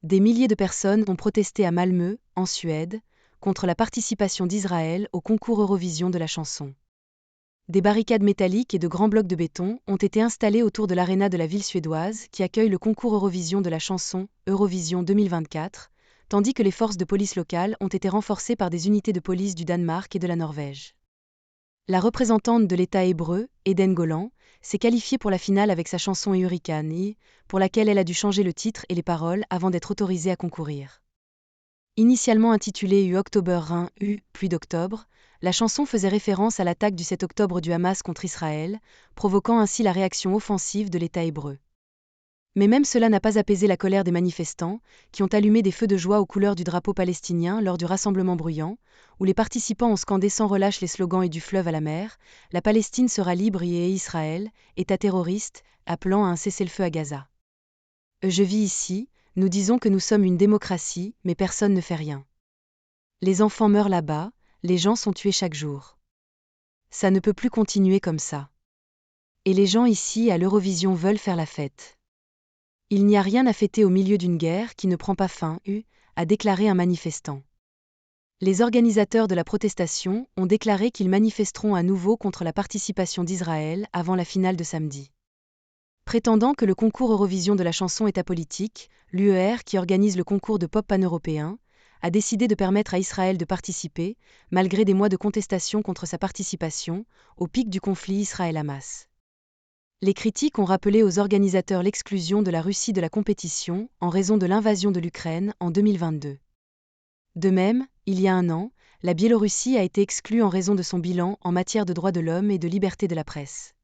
Des milliers de personnes ont protesté à Malmö, en Suède, contre la participation d'Israël au concours Eurovision de la chanson. Des barricades métalliques et de grands blocs de béton ont été installés autour de l'aréna de la ville suédoise qui accueille le concours Eurovision de la chanson, Eurovision 2024, tandis que les forces de police locales ont été renforcées par des unités de police du Danemark et de la Norvège. La représentante de l'État hébreu, Eden Golan, s'est qualifiée pour la finale avec sa chanson Hurricane, pour laquelle elle a dû changer le titre et les paroles avant d'être autorisée à concourir. Initialement intitulée U October Rain, pluie d'octobre, la chanson faisait référence à l'attaque du 7 octobre du Hamas contre Israël, provoquant ainsi la réaction offensive de l'État hébreu. Mais même cela n'a pas apaisé la colère des manifestants, qui ont allumé des feux de joie aux couleurs du drapeau palestinien lors du rassemblement bruyant, où les participants ont scandé sans relâche les slogans et du fleuve à la mer, la Palestine sera libre et Israël, État terroriste, appelant à un cessez-le-feu à Gaza. Je vis ici, nous disons que nous sommes une démocratie, mais personne ne fait rien. Les enfants meurent là-bas, les gens sont tués chaque jour. Ça ne peut plus continuer comme ça. Et les gens ici à l'Eurovision veulent faire la fête. Il n'y a rien à fêter au milieu d'une guerre qui ne prend pas fin, a déclaré un manifestant. Les organisateurs de la protestation ont déclaré qu'ils manifesteront à nouveau contre la participation d'Israël avant la finale de samedi. Prétendant que le concours Eurovision de la chanson est apolitique, l'UER, qui organise le concours de pop pan-européen, a décidé de permettre à Israël de participer, malgré des mois de contestation contre sa participation, au pic du conflit Israël-Hamas. Les critiques ont rappelé aux organisateurs l'exclusion de la Russie de la compétition en raison de l'invasion de l'Ukraine en 2022. De même, il y a un an, la Biélorussie a été exclue en raison de son bilan en matière de droits de l'homme et de liberté de la presse.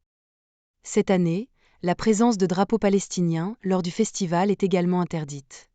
Cette année, la présence de drapeaux palestiniens lors du festival est également interdite.